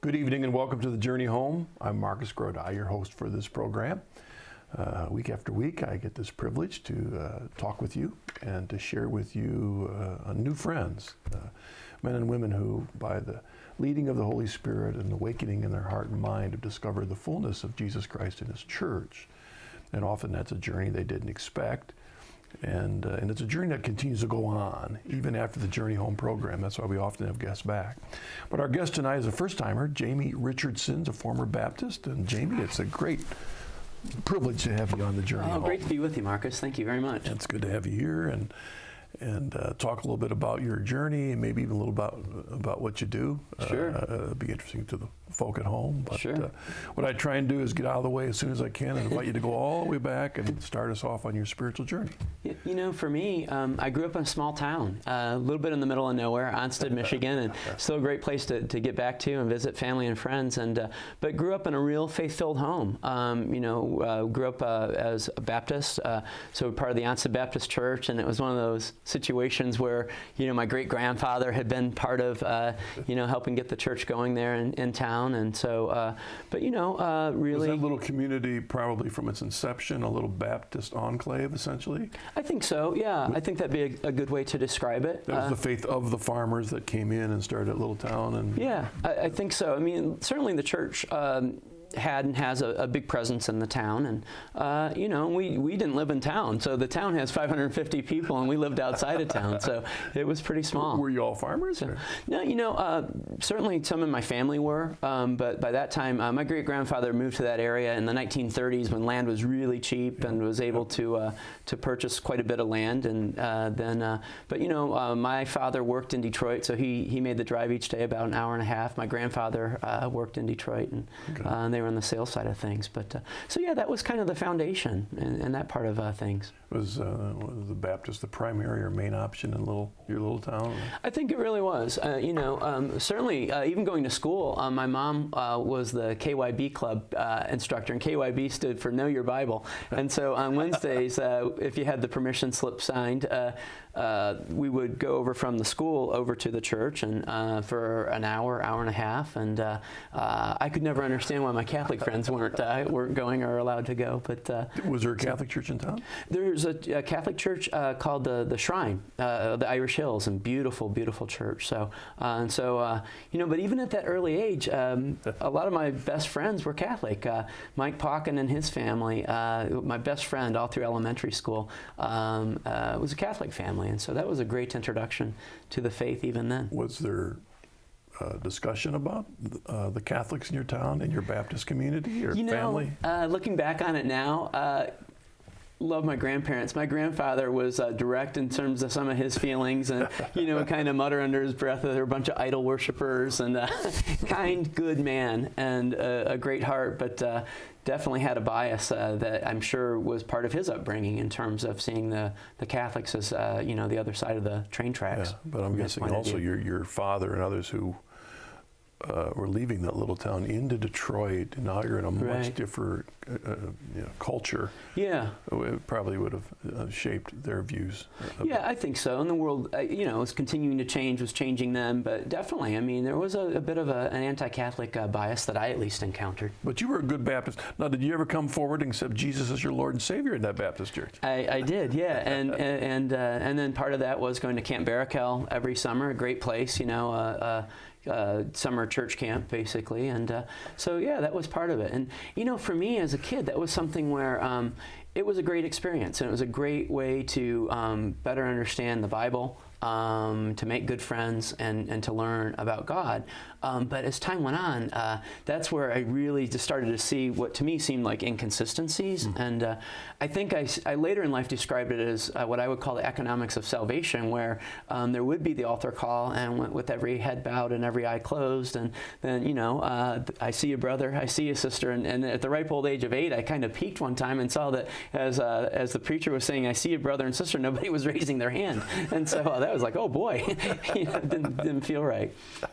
Good evening and welcome to The Journey Home. I'm Marcus Grodi, your host for this program. Week after week, I get this privilege to talk with you and to share with you new friends, men and women who, by the leading of the Holy Spirit and awakening in their heart and mind, have discovered the fullness of Jesus Christ in His church. And often that's a journey they didn't expect. And it's a journey that continues to go on, even after the Journey Home program. That's why we often have guests back. But our guest tonight is a first-timer, Jamie Richardson, a former Baptist. And Jamie, it's a great privilege to have you on the Journey Home. Great to be with you, Marcus. Thank you very much. It's good to have you here and talk a little bit about your journey and maybe even a little about what you do. Sure. It'll be interesting to the folk at home. But sure. What I try and do is get out of the way as soon as I can and invite you to go all the way back and start us off on your spiritual journey. You know, for me, I grew up in a small town, a little bit in the middle of nowhere, Onstead, Michigan, and still a great place to get back to and visit family and friends. But grew up in a real faith-filled home. Grew up as a Baptist, so part of the Onstead Baptist Church, and it was one of those situations where, my great-grandfather had been part of, helping get the church going there in town. And so, really... Was that little community probably from its inception a little Baptist enclave, essentially? I think so, yeah. I think that'd be a good way to describe it. That was the faith of the farmers that came in and started that little town? Yeah, I think so. I mean, certainly the church... had and has a big presence in the town, and we didn't live in town, so the town has 550 people, and we lived outside of town, so it was pretty small. Were you all farmers? So, no, certainly some in my family were, but by that time, my great-grandfather moved to that area in the 1930s when land was really cheap and was able to purchase quite a bit of land, and my father worked in Detroit, so he made the drive each day about an hour and a half. My grandfather worked in Detroit, and they were on the sales side of things. But that was kind of the foundation and that part of things. Was the Baptist the primary or main option in your little town? I think it really was. Certainly, even going to school, my mom was the KYB club instructor, and KYB stood for Know Your Bible. And so on Wednesdays, if you had the permission slip signed, we would go over from the school over to the church and for an hour and a half, and I could never understand why my Catholic friends weren't going or allowed to go. But was there a Catholic church in town? There's a Catholic church called the Shrine, the Irish Hills, and beautiful, beautiful church. So but even at that early age, a lot of my best friends were Catholic. Mike Pauken and his family, my best friend all through elementary school, was a Catholic family. And so that was a great introduction to the faith even then. Was there discussion about the Catholics in your town, in your Baptist community or family? Looking back on it now, love my grandparents. My grandfather was direct in terms of some of his feelings, and kind of mutter under his breath that they're a bunch of idol worshipers, and kind, good man, and a great heart, but definitely had a bias that I'm sure was part of his upbringing in terms of seeing the Catholics as the other side of the train tracks. Yeah, but I'm guessing also your father and others who were leaving that little town into Detroit, and now you're in a much different culture. Yeah. It probably would have shaped their views. Yeah, I think so. And the world, is continuing to change, was changing them, but definitely, I mean, there was a bit of an anti-Catholic bias that I at least encountered. But you were a good Baptist. Now, did you ever come forward and accept Jesus as your Lord and Savior in that Baptist church? I did, yeah. And then part of that was going to Camp Barakel every summer, a great place, summer church camp, basically. And that was part of it. And, for me as a kid, that was something where it was a great experience, and it was a great way to better understand the Bible, to make good friends, and to learn about God. But as time went on, that's where I really just started to see what to me seemed like inconsistencies. And I think I later in life described it as what I would call the economics of salvation, where there would be the altar call, and with every head bowed and every eye closed, and then, I see you, brother, I see you, sister. And at the ripe old age of 8, I kind of peeked one time and saw that as the preacher was saying, I see you, brother and sister, nobody was raising their hand. And so that was like, oh boy, didn't feel right.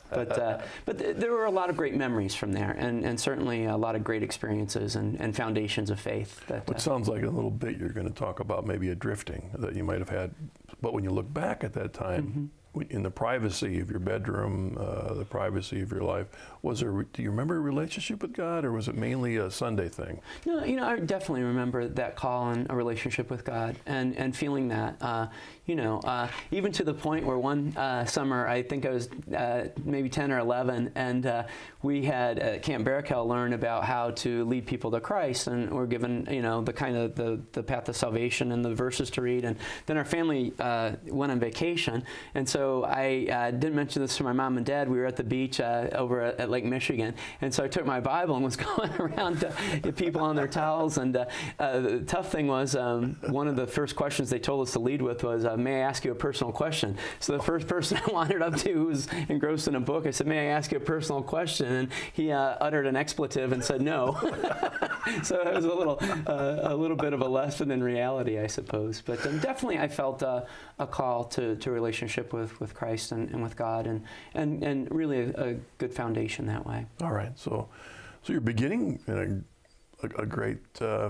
But there were a lot of great memories from there, and certainly a lot of great experiences and foundations of faith. It sounds like in a little bit you're going to talk about maybe a drifting that you might have had, but when you look back at that time, in the privacy of your bedroom, the privacy of your life, do you remember a relationship with God, or was it mainly a Sunday thing? No, I definitely remember that call on a relationship with God and feeling that, even to the point where one summer, I think I was maybe 10 or 11, and we had at Camp Barakel learned about how to lead people to Christ, and we're given, the kind of the path of salvation and the verses to read, and then our family went on vacation, and so I didn't mention this to my mom and dad. We were at the beach over at Lake Michigan, and so I took my Bible and was going around to people on their towels, and the tough thing was one of the first questions they told us to lead with was, may I ask you a personal question? So the first person I wandered up to who was engrossed in a book, I said, may I ask you a personal question? And he uttered an expletive and said no. So it was a little bit of a lesson in reality, I suppose. But definitely I felt a call to relationship with Christ and with God, and really a good foundation that way. All right. So you're beginning in a great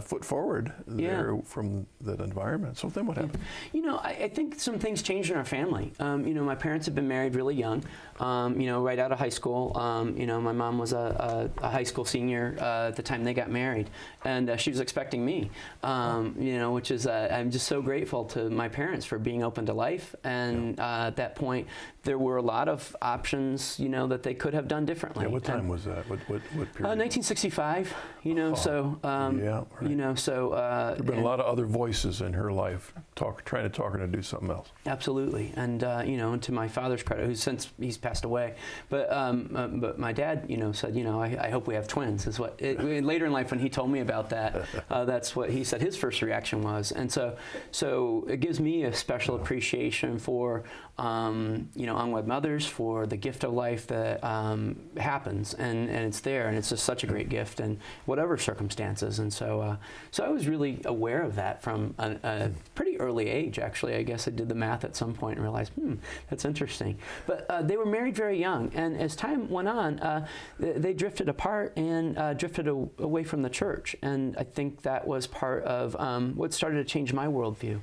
foot forward there from that environment. So then what happened? I think some things changed in our family. My parents had been married really young, right out of high school. My mom was a high school senior at the time they got married, and she was expecting me, which is, I'm just so grateful to my parents for being open to life. And at that point, there were a lot of options, that they could have done differently. Yeah, what time was that? What period? 1965, so. Right. So there have been a lot of other voices in her life trying to talk her to do something else. Absolutely, and to my father's credit, who since he's passed away, but my dad, said, I hope we have twins. Is what later in life when he told me about that, that's what he said his first reaction was, and so it gives me a special appreciation for unwed mothers, for the gift of life that happens, and it's there, and it's just such a great gift in whatever circumstances. And so I was really aware of that from a pretty early age, actually. I guess I did the math at some point and realized, that's interesting. But they were married very young, and as time went on, they drifted apart and drifted away from the church. And I think that was part of what started to change my worldview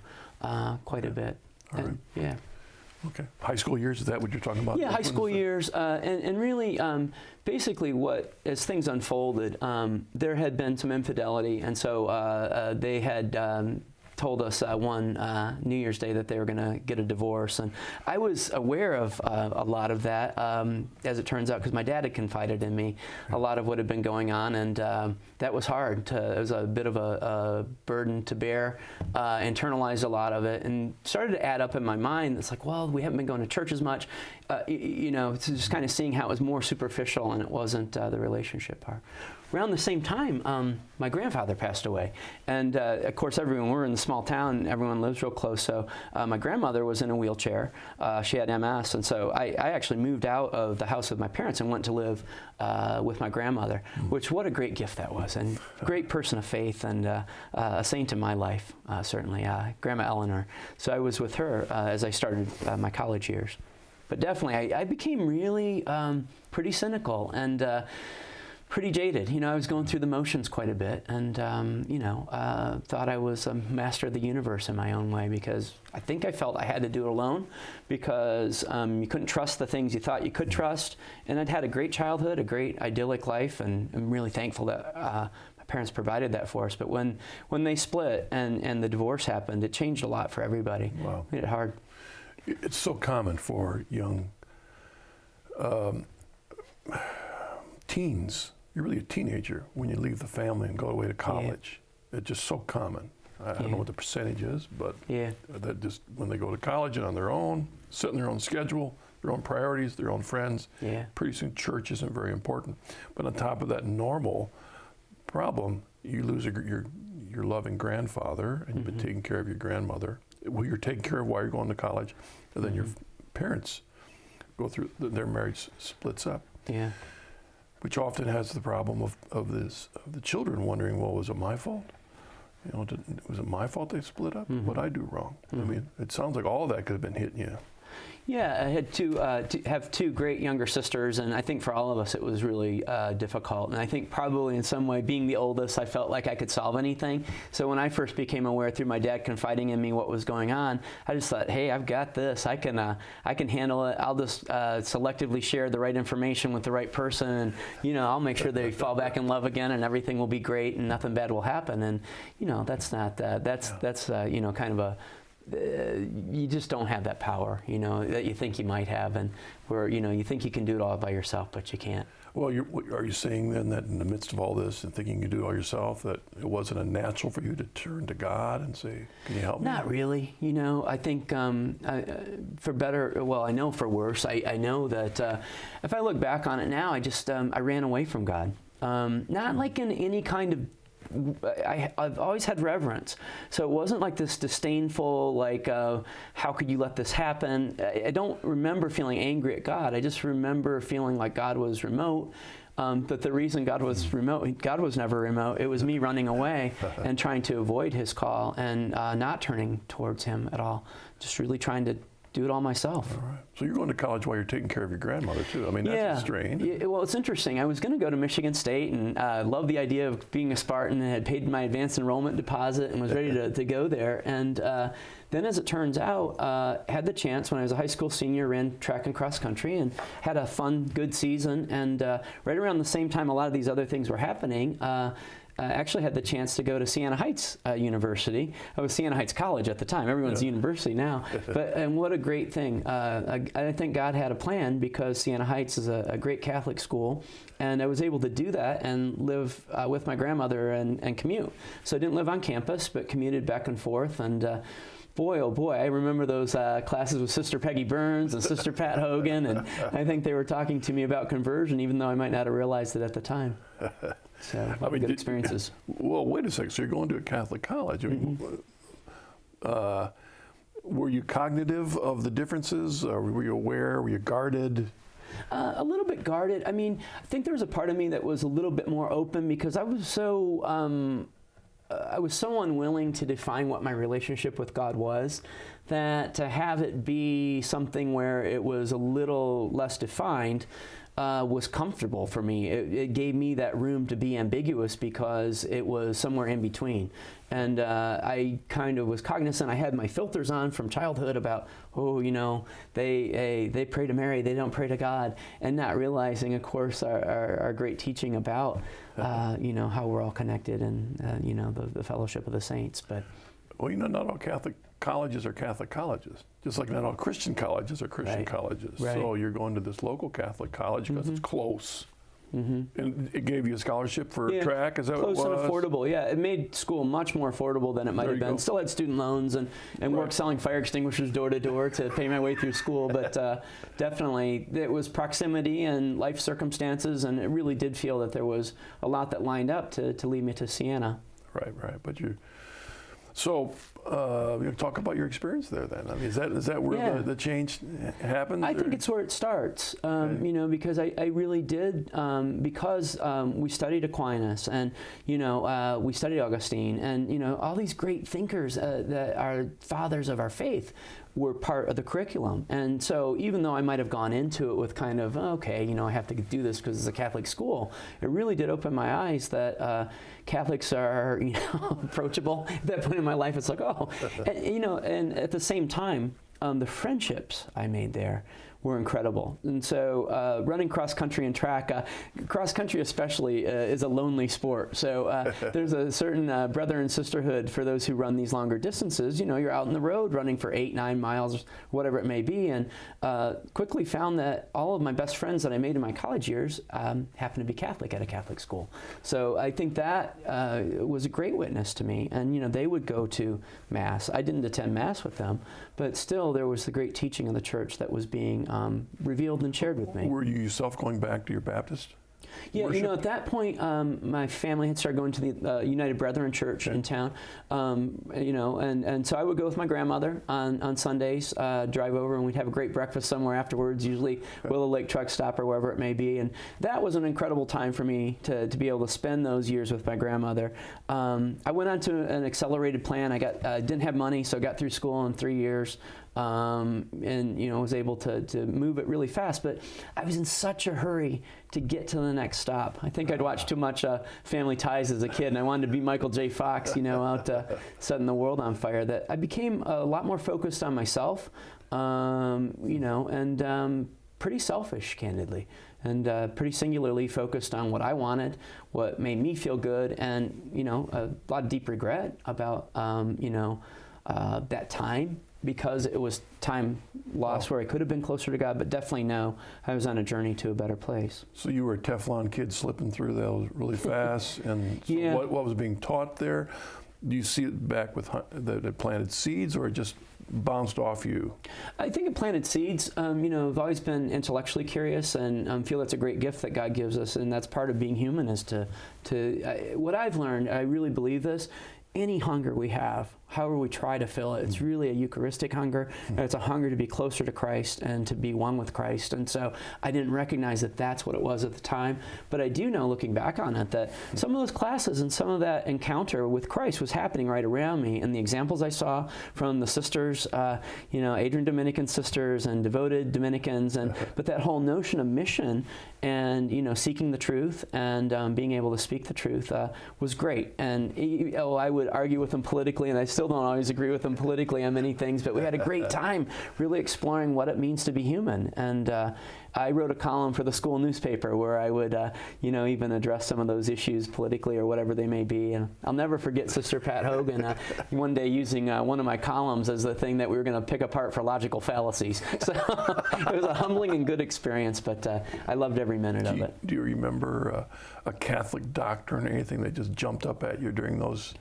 quite a bit. All right. Yeah. Okay. High school years, is that what you're talking about? Yeah, high school years, and really, basically as things unfolded, there had been some infidelity, and so they had told us one New Year's Day that they were going to get a divorce, and I was aware of a lot of that, as it turns out, because my dad had confided in me a lot of what had been going on, and that was hard. It was a bit of a burden to bear, internalized a lot of it, and started to add up in my mind. It's like, well, we haven't been going to church as much, just kind of seeing how it was more superficial and it wasn't the relationship part. Around the same time, my grandfather passed away. And of course, we're in the small town, everyone lives real close. So my grandmother was in a wheelchair. She had MS. And so I actually moved out of the house with my parents and went to live with my grandmother, which what a great gift that was. And great person of faith and a saint in my life, certainly, Grandma Eleanor. So I was with her as I started my college years. But definitely, I became really pretty cynical and pretty jaded. I was going through the motions quite a bit, and thought I was a master of the universe in my own way, because I think I felt I had to do it alone, because you couldn't trust the things you thought you could trust. And I'd had a great childhood, a great idyllic life, and I'm really thankful that my parents provided that for us. But when they split and the divorce happened, it changed a lot for everybody. Wow. Made it hard. It's so common for young teens. You're really a teenager when you leave the family and go away to college. Yeah. It's just so common. I don't know what the percentage is, but that just when they go to college and on their own, setting their own schedule, their own priorities, their own friends, pretty soon church isn't very important. But on top of that normal problem, you lose your loving grandfather, and you've been taking care of your grandmother, who you're taking care of while you're going to college, and then your parents go through, their marriage splits up. Yeah. Which often has the problem of the children wondering, well, was it my fault? Was it my fault they split up? What did I do wrong? I mean, it sounds like all of that could have been hitting you. Yeah, I had have two great younger sisters, and I think for all of us it was really difficult. And I think probably in some way, being the oldest, I felt like I could solve anything. So when I first became aware through my dad confiding in me what was going on, I just thought, hey, I've got this. I can handle it. I'll just selectively share the right information with the right person, and I'll make sure they fall back in love again, and everything will be great, and nothing bad will happen. And that's not that's kind of a you just don't have that power, that you think you might have, and where, you think you can do it all by yourself, but you can't. Well, are you saying then that in the midst of all this and thinking you do it all yourself, that it wasn't unnatural for you to turn to God and say, can you help me? Not really. I think for better, well, I know for worse, I know that if I look back on it now, I ran away from God. Not like in any kind of I've always had reverence. So it wasn't like this disdainful, like, how could you let this happen? I don't remember feeling angry at God. I just remember feeling like God was remote. But the reason God was remote, God was never remote. It was me running away and trying to avoid his call and not turning towards him at all. Just really trying to do it all myself. All right. So you're going to college while you're taking care of your grandmother, too. I mean, that's strange. Yeah, well, it's interesting. I was going to go to Michigan State and loved the idea of being a Spartan and had paid my advanced enrollment deposit and was ready to go there. And then, as it turns out, had the chance when I was a high school senior, ran track and cross country and had a fun, good season. And right around the same time a lot of these other things were happening, I actually had the chance to go to Siena Heights University. I was Siena Heights College at the time. Everyone's university now. And what a great thing. I think God had a plan, because Siena Heights is a great Catholic school. And I was able to do that and live with my grandmother and commute. So I didn't live on campus, but commuted back and forth. And boy, oh boy, I remember those classes with Sister Peggy Burns and Sister Pat Hogan. And I think they were talking to me about conversion, even though I might not have realized it at the time. So, good experiences. Well, wait a second. So you're going to a Catholic college. I mean, were you cognitive of the differences? Were you aware? Were you guarded? A little bit guarded. I mean, I think there was a part of me that was a little bit more open, because I was so unwilling to define what my relationship with God was, that to have it be something where it was a little less defined was comfortable for me. It gave me that room to be ambiguous, because it was somewhere in between. And I kind of was cognizant. I had my filters on from childhood about, they pray to Mary, they don't pray to God, and not realizing, of course, our great teaching about, how we're all connected, and the fellowship of the saints. But well, not all Catholic colleges are Catholic colleges, just like not all Christian colleges are Christian colleges. Right. So you're going to this local Catholic college because it's close. And it gave you a scholarship for track, is that what it was? Close and affordable, yeah. It made school much more affordable than it might have been. Still had student loans and worked selling fire extinguishers door to door to pay my way through school, but definitely it was proximity and life circumstances, and it really did feel that there was a lot that lined up to lead me to Siena. Right. But so talk about your experience there then. I mean, is that where the change happened? I think it's where it starts, because I really did, because we studied Aquinas, and, we studied Augustine, and, all these great thinkers that are fathers of our faith were part of the curriculum. And so even though I might have gone into it with kind of, I have to do this because it's a Catholic school, it really did open my eyes that Catholics are, approachable. At that point in my life, it's like, and at the same time, the friendships I made there were incredible. And so running cross country and track, cross country especially, is a lonely sport. So there's a certain brother and sisterhood for those who run these longer distances. You're out on the road running for 8-9 miles, whatever it may be, and quickly found that all of my best friends that I made in my college years happened to be Catholic at a Catholic school. So I think that was a great witness to me. And they would go to Mass. I didn't attend Mass with them, but still there was the great teaching of the church that was being revealed and shared with me. Were you yourself going back to your Baptist Yeah, worship? at that point, my family had started going to the United Brethren Church in town, and so I would go with my grandmother on Sundays, drive over, and we'd have a great breakfast somewhere afterwards, usually Willow Lake Truck Stop or wherever it may be, and that was an incredible time for me to be able to spend those years with my grandmother. I went on to an accelerated plan. I didn't have money, so I got through school in 3 years, and was able to move it really fast. But I was in such a hurry to get to the next stop. I think I'd watched too much Family Ties as a kid, and I wanted to be Michael J. Fox, out setting the world on fire, that I became a lot more focused on myself, and pretty selfish, candidly, and pretty singularly focused on what I wanted, what made me feel good, and a lot of deep regret about that time, because it was time lost where I could have been closer to God, but definitely know I was on a journey to a better place. So you were a Teflon kid slipping through those really fast, and so Yeah. what was being taught there? Do you see it back with that it planted seeds, or it just bounced off you? I think it planted seeds. I've always been intellectually curious, and feel that's a great gift that God gives us, and that's part of being human. Is what I've learned. I really believe this. Any hunger we have, however we try to fill it, it's really a Eucharistic hunger. And it's a hunger to be closer to Christ and to be one with Christ. And so I didn't recognize that that's what it was at the time. But I do know, looking back on it, that some of those classes and some of that encounter with Christ was happening right around me. And the examples I saw from the sisters, Adrian Dominican sisters and devoted Dominicans, but that whole notion of mission and seeking the truth and being able to speak the truth was great. And I would argue with them politically, and I still don't always agree with them politically on many things, but we had a great time really exploring what it means to be human. And I wrote a column for the school newspaper where I would, even address some of those issues politically or whatever they may be. And I'll never forget Sister Pat Hogan one day using one of my columns as the thing that we were going to pick apart for logical fallacies. So it was a humbling and good experience, but I loved every minute of it. Do you remember a Catholic doctrine or anything that just jumped up at you during those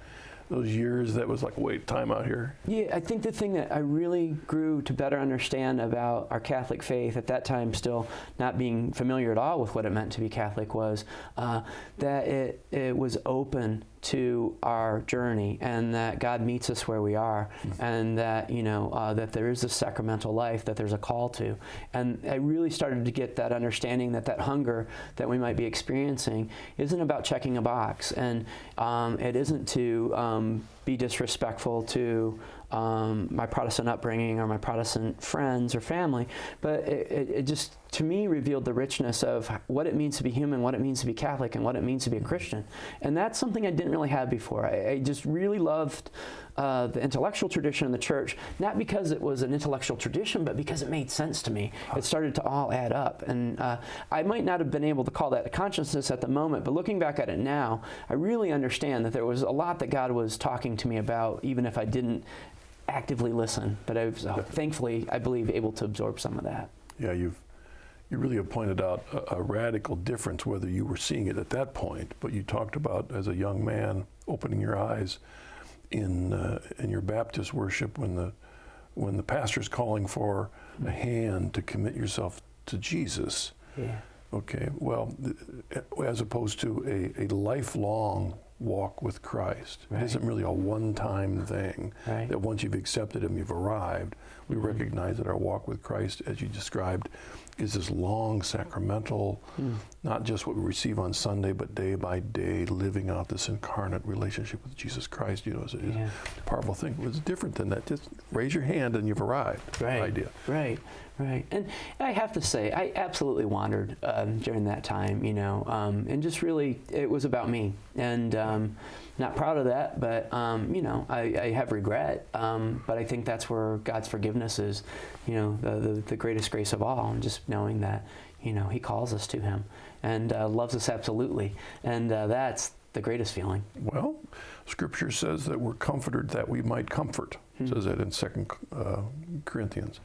years that was like, wait, time out here? Yeah, I think the thing that I really grew to better understand about our Catholic faith, at that time still not being familiar at all with what it meant to be Catholic, was that it was open to our journey, and that God meets us where we are, and that that there is a sacramental life that there's a call to. And I really started to get that understanding that hunger that we might be experiencing isn't about checking a box, and it isn't to be disrespectful to my Protestant upbringing or my Protestant friends or family, but it just, to me, revealed the richness of what it means to be human, what it means to be Catholic, and what it means to be a Christian. And that's something I didn't really have before. I just really loved the intellectual tradition in the church, not because it was an intellectual tradition, but because it made sense to me. It started to all add up. And I might not have been able to call that a consciousness at the moment, but looking back at it now, I really understand that there was a lot that God was talking to me about, even if I didn't actively listen. But I was thankfully, I believe, able to absorb some of that. Yeah, you really have pointed out a radical difference, whether you were seeing it at that point, but you talked about as a young man opening your eyes in your Baptist worship when the pastor's calling for a hand to commit yourself to Jesus. Yeah. Okay, well, as opposed to a lifelong walk with Christ. Right. It isn't really a one-time thing, right, that once you've accepted Him, you've arrived. We recognize that our walk with Christ, as you described, is this long sacramental, not just what we receive on Sunday, but day by day, living out this incarnate relationship with Jesus Christ. Is a powerful thing. It's different than that. Just raise your hand and you've arrived. Right. Idea. Right. Right. And I have to say, I absolutely wandered during that time, and just really, it was about me. And not proud of that, but, I have regret. But I think that's where God's forgiveness is, the greatest grace of all. And just knowing that, He calls us to Him and loves us absolutely. And that's the greatest feeling. Well, Scripture says that we're comforted that we might comfort. It says that in 2 Corinthians.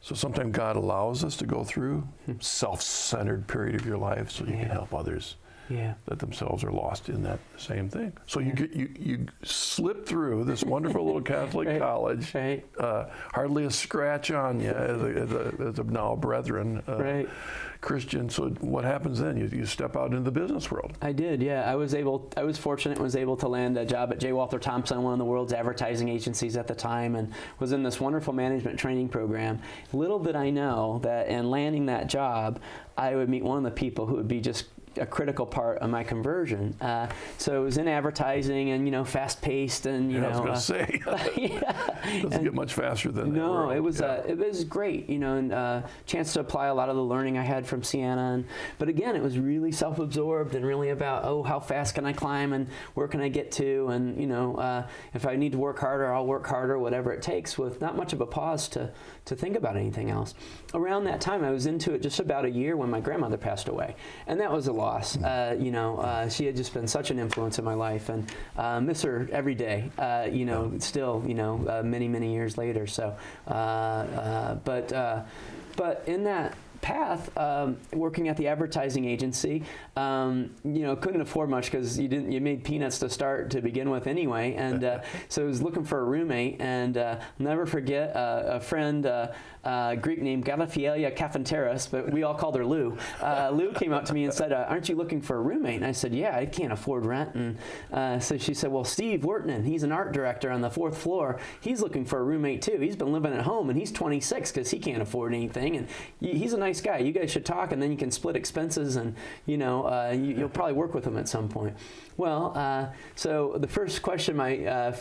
So sometimes God allows us to go through self-centered period of your life so you can help others that themselves are lost in that same thing. So you slip through this wonderful little Catholic college, hardly a scratch on you as a now brethren Christian. So what happens then? You step out into the business world. I did, yeah. I was fortunate, was able to land a job at J. Walter Thompson, one of the world's advertising agencies at the time, and was in this wonderful management training program. Little did I know that in landing that job, I would meet one of the people who would be just a critical part of my conversion. So it was in advertising and, fast-paced and, I was going to say, doesn't get much faster than that. No, it was great, and chance to apply a lot of the learning I had from Siena. But again, it was really self-absorbed and really about, how fast can I climb and where can I get to? And, if I need to work harder, I'll work harder, whatever it takes, with not much of a pause to think about anything else. Around that time, I was into it just about a year when my grandmother passed away. And that was a loss. She had just been such an influence in my life, and miss her every day, still, many, many years later. So, but in that path, working at the advertising agency, couldn't afford much because you made peanuts to start to begin with anyway, and so I was looking for a roommate, and I'll never forget a friend, Greek named Galafielia Kafanteris, but we all called her Lou. Lou came up to me and said, aren't you looking for a roommate? And I said, yeah, I can't afford rent. And so she said, well, Steve Wertman, he's an art director on the 4th floor. He's looking for a roommate too. He's been living at home, and he's 26 because he can't afford anything. And he's a nice guy. You guys should talk, and then you can split expenses, and you'll probably work with him at some point. Well, so the first question my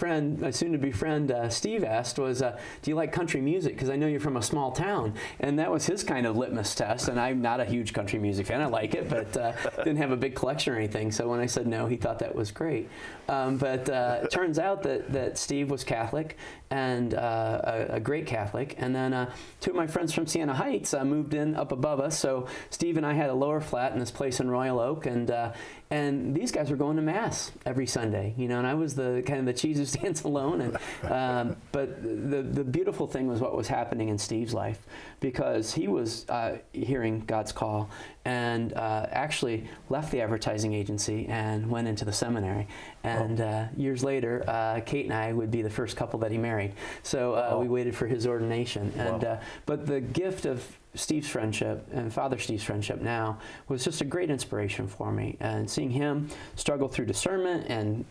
soon-to-be friend Steve asked was, do you like country music? Because I know you're from a small town. And that was his kind of litmus test. And I'm not a huge country music fan. I like it, but didn't have a big collection or anything. So when I said no, he thought that was great. But it turns out that Steve was Catholic, and a great Catholic. And then two of my friends from Siena Heights moved in up above us. So Steve and I had a lower flat in this place in Royal Oak, and these guys were going to Mass every Sunday, and I was the kind of the cheese who stands alone. And but the beautiful thing was what was happening in Steve's life, because he was hearing God's call, and actually left the advertising agency and went into the seminary. And years later, Kate and I would be the first couple that he married. So we waited for his ordination. And but the gift of Steve's friendship and Father Steve's friendship now was just a great inspiration for me. And seeing him struggle through discernment and,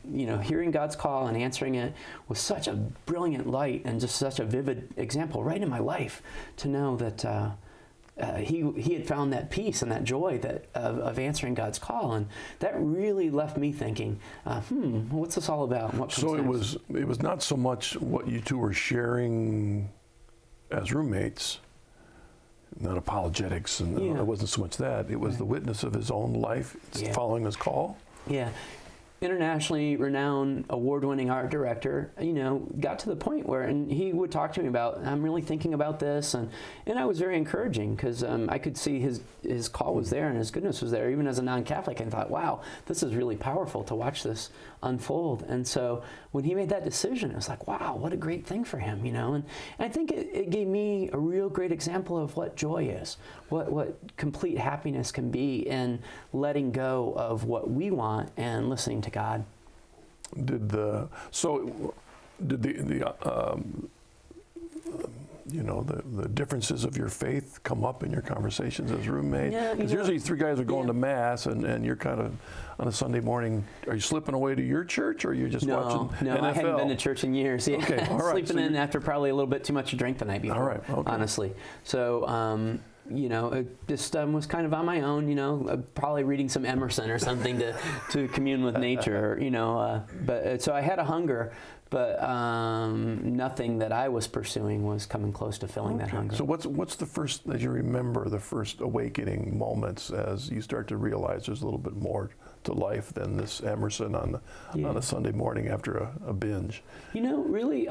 hearing God's call and answering it was such a brilliant light and just such a vivid example right in my life to know that he had found that peace and that joy of answering God's call. And that really left me thinking, what's this all about? And what comes next? It was not so much what you two were sharing as roommates, not apologetics, and it wasn't so much that. It was the witness of his own life, following his call. Yeah. Internationally renowned, award-winning art director, got to the point where, and he would talk to me about, I'm really thinking about this, and I was very encouraging, because I could see his call was there and his goodness was there, even as a non-Catholic, and thought, wow, this is really powerful to watch this unfold. And so when he made that decision, it was like, wow, what a great thing for him, and I think it gave me a real great example of what joy is, what complete happiness can be in letting go of what we want and listening to God. Did the differences of your faith come up in your conversations as roommate? Because usually three guys are going to Mass, and you're kind of on a Sunday morning. Are you slipping away to your church, or are you just watching NFL? No, I hadn't been to church in years. Yeah. Okay, all right. Sleeping in after probably a little bit too much to drink the night before. All right, okay. Honestly. So. It just was kind of on my own, probably reading some Emerson or something to commune with nature, but so I had a hunger, but nothing that I was pursuing was coming close to filling that hunger. So what's the first, as you remember, the first awakening moments as you start to realize there's a little bit more to life than this Emerson on a Sunday morning after a binge? Really,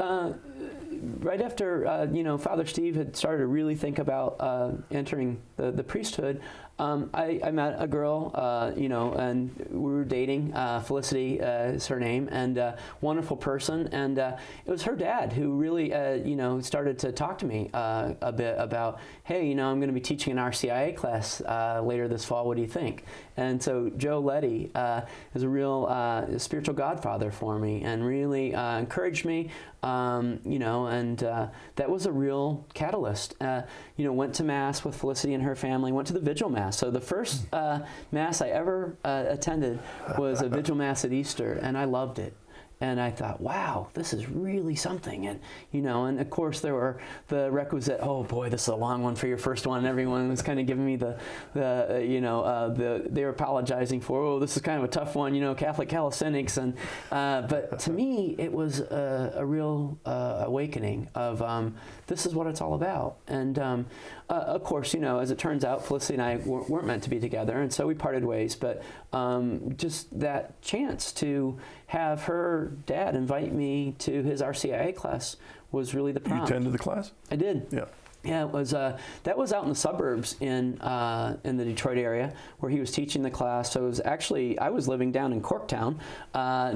right after Father Steve had started to really think about entering the priesthood, I met a girl, and we were dating. Felicity is her name, and wonderful person. And it was her dad who really, started to talk to me a bit about, hey, I'm going to be teaching an RCIA class later this fall. What do you think? And so Joe Letty is a real spiritual godfather for me, and really encouraged me. And that was a real catalyst. Went to Mass with Felicity and her family, went to the Vigil Mass. So the first Mass I ever attended was a Vigil Mass at Easter, and I loved it. And I thought, wow, this is really something. And, and of course there were the requisite, oh boy, this is a long one for your first one. Everyone was kind of giving me they were apologizing for, oh, this is kind of a tough one, Catholic calisthenics. And, but to me, it was a real awakening of this is what it's all about. And of course, as it turns out, Felicity and I weren't meant to be together. And so we parted ways. But just that chance to have her dad invite me to his RCIA class was really the prompt. You attended the class? I did. Yeah. Yeah, it was. That was out in the suburbs in the Detroit area where he was teaching the class. So it was actually, I was living down in Corktown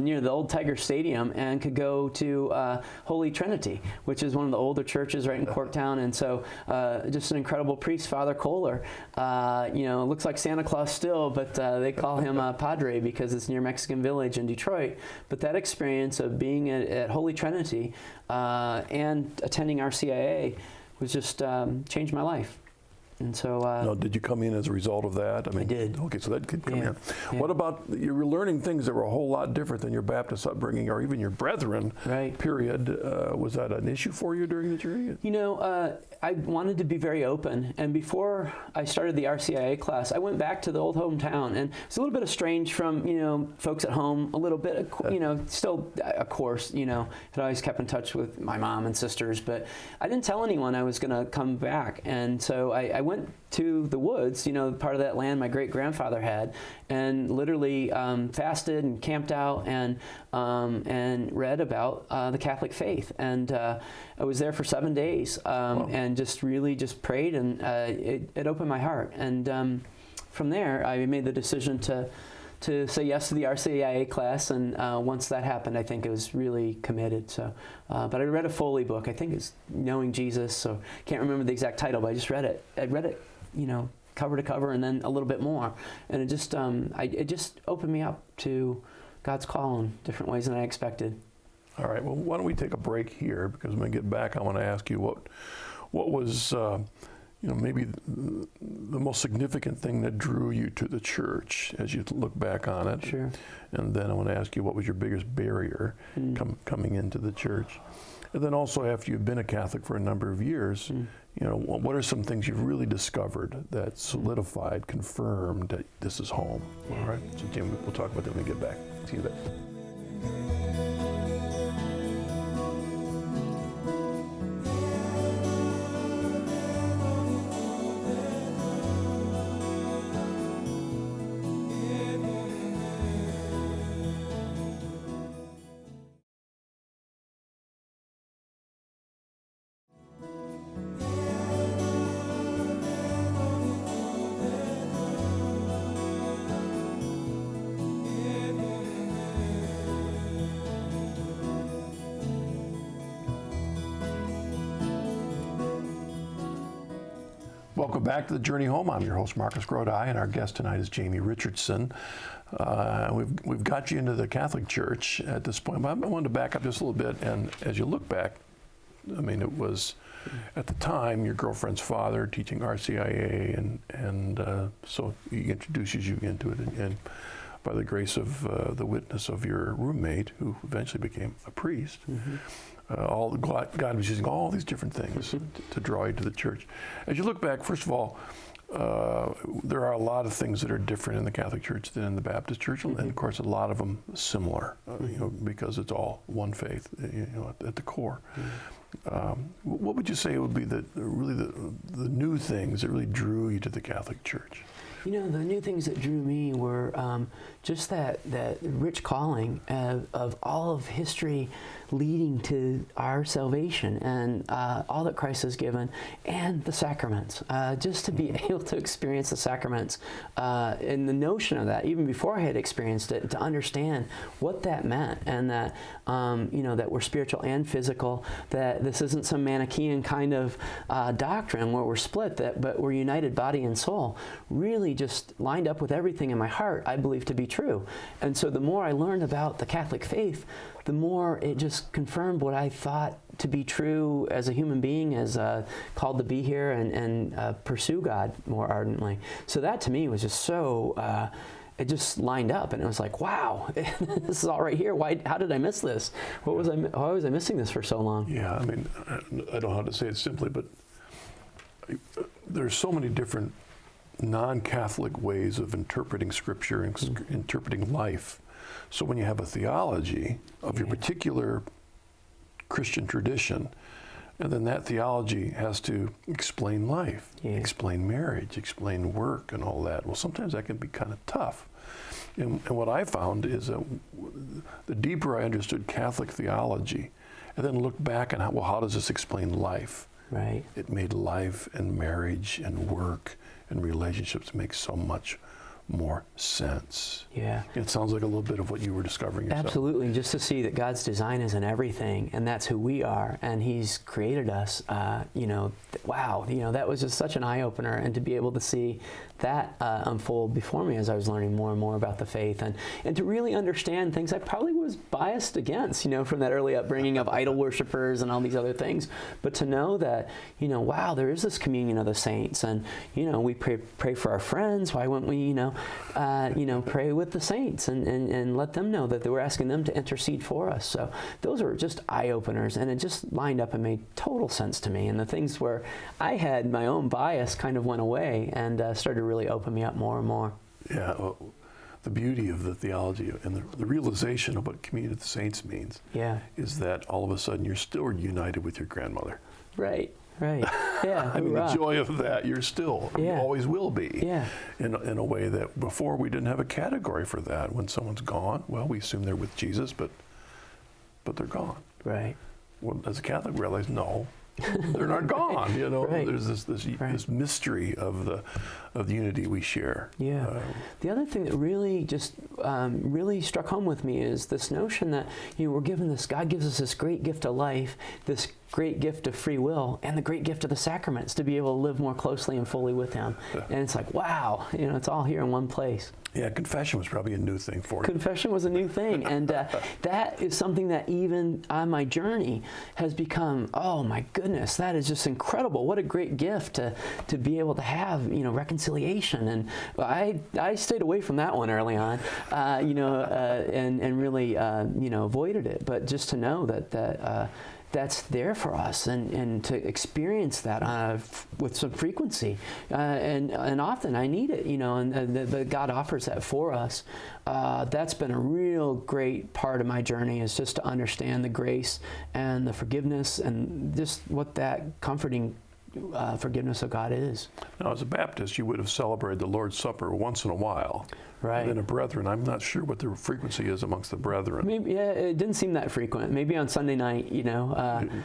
near the old Tiger Stadium and could go to Holy Trinity, which is one of the older churches right in Corktown. And so just an incredible priest, Father Kohler. Looks like Santa Claus still, but they call him Padre because it's near Mexican Village in Detroit. But that experience of being at Holy Trinity and attending RCIA was just changed my life. And so... now, did you come in as a result of that? I did. Okay, so that could come in. Yeah. What about, you were learning things that were a whole lot different than your Baptist upbringing or even your brethren, period. Was that an issue for you during the journey? I wanted to be very open. And before I started the RCIA class, I went back to the old hometown. And it's a little bit estranged from, folks at home, a little bit, still, of course, had always kept in touch with my mom and sisters. But I didn't tell anyone I was going to come back. And so I went to the woods, part of that land my great-grandfather had, and literally fasted and camped out and read about the Catholic faith. And I was there for 7 days and just really just prayed, and it opened my heart. And from there, I made the decision to say yes to the RCIA class, and once that happened, I think it was really committed. So, but I read a Foley book. I think it's Knowing Jesus. So can't remember the exact title, but I just read it. I read it, cover to cover, and then a little bit more, and it just opened me up to God's call in different ways than I expected. All right. Well, why don't we take a break here, because when I get back, I want to ask you what was maybe the most significant thing that drew you to the church as you look back on it. Sure. And then I want to ask you what was your biggest barrier coming into the church. And then also, after you've been a Catholic for a number of years, what are some things you've really discovered that solidified, confirmed that this is home? All right. So Jim, we'll talk about that when we get back. See you then. Welcome back to the Journey Home. I'm your host, Marcus Grodi, and our guest tonight is Jamie Richardson. We've got you into the Catholic Church at this point, but I wanted to back up just a little bit. And as you look back, it was at the time your girlfriend's father teaching RCIA, and so he introduces you into it, and by the grace of the witness of your roommate, who eventually became a priest. God was using all these different things to draw you to the church. As you look back, first of all, there are a lot of things that are different in the Catholic Church than in the Baptist Church, and of course a lot of them similar, because it's all one faith, at the core. What would you say would be the new things that really drew you to the Catholic Church? The new things that drew me were just that rich calling of all of history leading to our salvation and all that Christ has given, and the sacraments. Just to be able to experience the sacraments and the notion of that, even before I had experienced it, to understand what that meant, and that that we're spiritual and physical, that this isn't some Manichaean kind of doctrine where we're split, but we're united body and soul, really just lined up with everything in my heart I believe to be true. And so the more I learned about the Catholic faith, the more it just confirmed what I thought to be true as a human being, as called to be here and pursue God more ardently. So that to me was just so it just lined up, and it was like, wow, this is all right here. How did I miss this? Why was I missing this for so long? Yeah, I mean, I don't know how to say it simply, but there's so many different non-Catholic ways of interpreting Scripture and interpreting life. So when you have a theology of your particular Christian tradition, and then that theology has to explain life, explain marriage, explain work, and all that. Well, sometimes that can be kind of tough. And what I found is that the deeper I understood Catholic theology, and then looked back and how does this explain life? Right. It made life and marriage and work and relationships make so much more sense. Yeah. It sounds like a little bit of what you were discovering yourself. Absolutely. Just to see that God's design is in everything, and that's who we are, and He's created us, wow, that was just such an eye-opener, and to be able to see that unfold before me as I was learning more and more about the faith, and to really understand things I probably was biased against, from that early upbringing of idol worshipers and all these other things, but to know that, wow, there is this communion of the saints, and, we pray for our friends. Why wouldn't we, pray with the saints and let them know that we're asking them to intercede for us. So those are just eye-openers, and it just lined up and made total sense to me. And the things where I had my own bias kind of went away and started to really open me up more and more. Yeah, well, the beauty of the theology and the realization of what communion of the saints means is that all of a sudden you're still united with your grandmother. Right. Right. Yeah. I mean, the joy of that, you always will be. Yeah. In a way that before we didn't have a category for that. When someone's gone, well, we assume they're with Jesus, but they're gone. Right. Well, as a Catholic, we realize, no, they're not gone. Right. There's this mystery of the unity we share. Yeah. The other thing that really just really struck home with me is this notion that we're given this. God gives us this great gift of life, this great gift of free will, and the great gift of the sacraments to be able to live more closely and fully with Him. And it's like, wow, it's all here in one place. Yeah, confession was probably a new thing for you. Confession was a new thing, and that is something that even on my journey has become, oh my goodness, that is just incredible. What a great gift to be able to have, reconciliation. And I stayed away from that one early on, and really, avoided it. But just to know that that's there for us, and to experience that with some frequency, and often I need it, and God offers that for us. That's been a real great part of my journey, is just to understand the grace and the forgiveness and just what that comforting forgiveness of God is. Now, as a Baptist, you would have celebrated the Lord's Supper once in a while. Right. And then a brethren, I'm not sure what the frequency is amongst the brethren. Maybe, it didn't seem that frequent. Maybe on Sunday night, and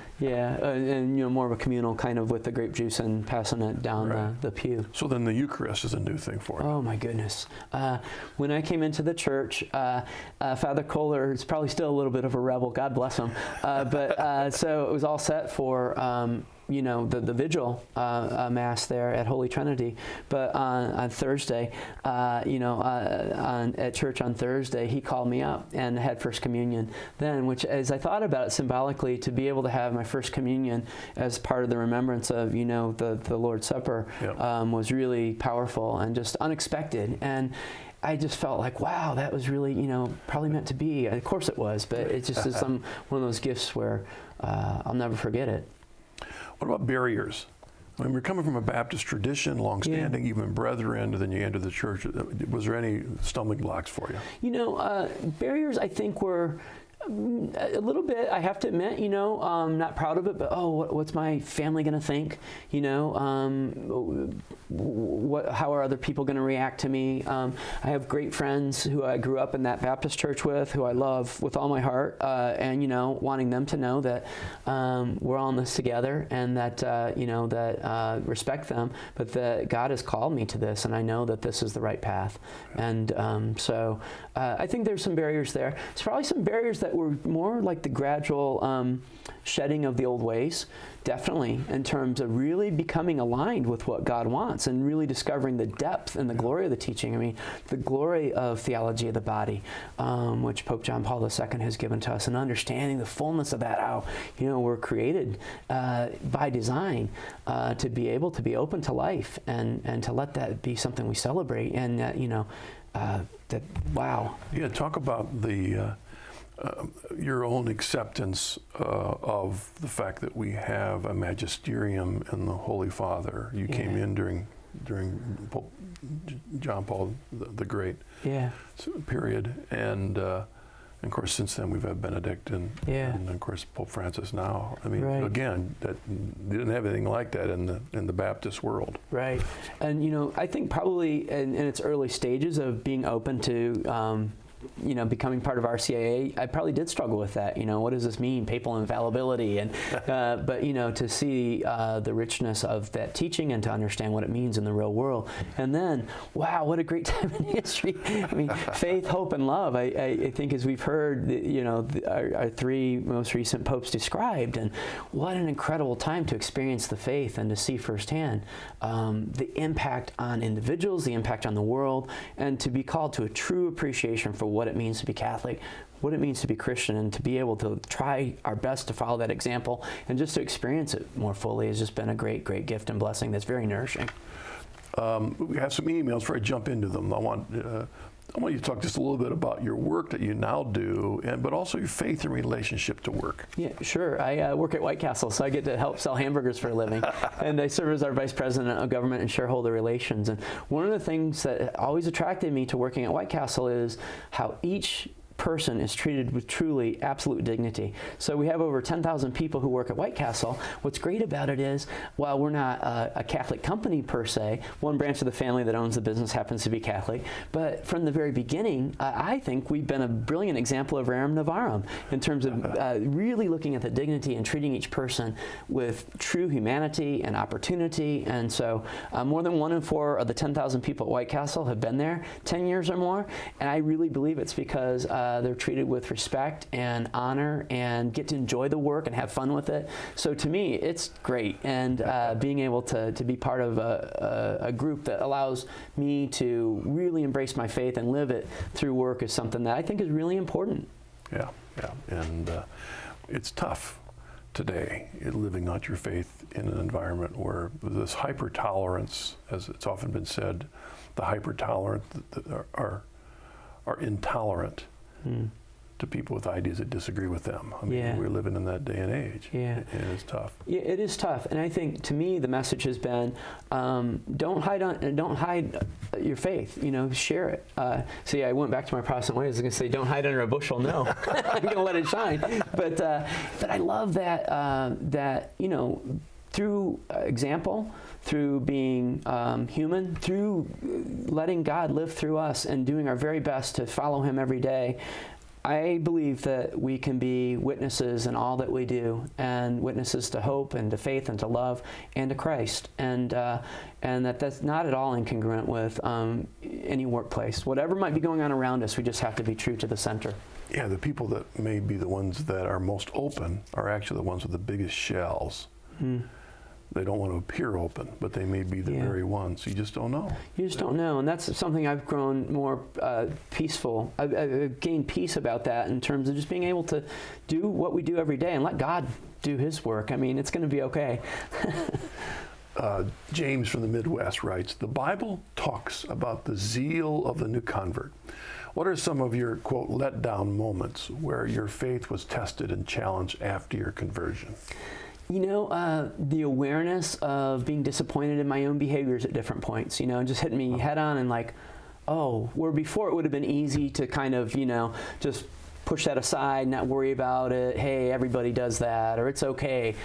more of a communal kind of with the grape juice and passing it down the pew. So then the Eucharist is a new thing for you. Oh my goodness. When I came into the church, Father Kohler is probably still a little bit of a rebel, God bless him, but so it was all set for the Vigil Mass there at Holy Trinity. But on Thursday, at church on Thursday, he called me up and had First Communion then, which, as I thought about it symbolically, to be able to have my First Communion as part of the remembrance of, the Lord's Supper was really powerful and just unexpected. And I just felt like, wow, that was really, probably meant to be. Of course it was, but it just is one of those gifts where I'll never forget it. What about barriers? I mean, we're coming from a Baptist tradition, long-standing, even brethren, and then you enter the church. Was there any stumbling blocks for you? Barriers, I think, were a little bit, I have to admit, not proud of it, but what's my family going to think? How are other people going to react to me? I have great friends who I grew up in that Baptist church with, who I love with all my heart, and wanting them to know that we're all in this together, and that that respect them, but that God has called me to this, and I know that this is the right path. And so I think there's some barriers there. There's probably some barriers that were more like the gradual shedding of the old ways, definitely, in terms of really becoming aligned with what God wants and really discovering the depth and the glory of the teaching. I mean, the glory of theology of the body, which Pope John Paul II has given to us, and understanding the fullness of that, how, we're created by design to be able to be open to life and to let that be something we celebrate, and that, wow. Yeah, talk about the your own acceptance of the fact that we have a magisterium in the Holy Father. You came in during Pope John Paul the Great period, and of course since then we've had Benedict and of course Pope Francis now. I mean, again, that they didn't have anything like that in the Baptist world. Right, and I think probably in its early stages of being open to becoming part of RCIA, I probably did struggle with that. What does this mean, papal infallibility? And but to see the richness of that teaching and to understand what it means in the real world, and then wow, what a great time in history! I mean, faith, hope, and love. I think as we've heard, our three most recent popes described, and what an incredible time to experience the faith and to see firsthand the impact on individuals, the impact on the world, and to be called to a true appreciation for what it means to be Catholic, what it means to be Christian, and to be able to try our best to follow that example and just to experience it more fully has just been a great, great gift and blessing that's very nourishing. We have some emails before I jump into them. I want you to talk just a little bit about your work that you now do, but also your faith and relationship to work. Yeah, sure. I work at White Castle, so I get to help sell hamburgers for a living. And I serve as our Vice President of Government and Shareholder Relations. And one of the things that always attracted me to working at White Castle is how each person is treated with truly absolute dignity. So we have over 10,000 people who work at White Castle. What's great about it is, while we're not a Catholic company per se, one branch of the family that owns the business happens to be Catholic, but from the very beginning, I think we've been a brilliant example of Rerum Novarum in terms of really looking at the dignity and treating each person with true humanity and opportunity. And so more than 1 in 4 of the 10,000 people at White Castle have been there 10 years or more, and I really believe it's because they're treated with respect and honor and get to enjoy the work and have fun with it. So to me, it's great. And being able to be part of a group that allows me to really embrace my faith and live it through work is something that I think is really important. Yeah. And it's tough today, living out your faith in an environment where this hyper-tolerance, as it's often been said, the hyper-tolerant are intolerant to people with ideas that disagree with them. I mean, we're living in that day and age. And it's tough. Yeah, it is tough. And I think, to me, the message has been, don't hide your faith. Share it. See, I went back to my Protestant ways. I was going to say, don't hide under a bushel. No, I'm going to let it shine. But I love that through example, through being human, through letting God live through us and doing our very best to follow Him every day, I believe that we can be witnesses in all that we do, and witnesses to hope and to faith and to love and to Christ, and that's not at all incongruent with any workplace. Whatever might be going on around us, we just have to be true to the center. Yeah, the people that may be the ones that are most open are actually the ones with the biggest shells. They don't want to appear open, but they may be the very ones. You just don't know. You just don't know, and that's something I've grown more peaceful. I've gained peace about that in terms of just being able to do what we do every day and let God do His work. I mean, it's going to be okay. James from the Midwest writes, the Bible talks about the zeal of the new convert. What are some of your, quote, letdown moments where your faith was tested and challenged after your conversion? The awareness of being disappointed in my own behaviors at different points, just hitting me head on and like, where before it would have been easy to kind of, just push that aside, not worry about it. Hey, everybody does that, or it's okay.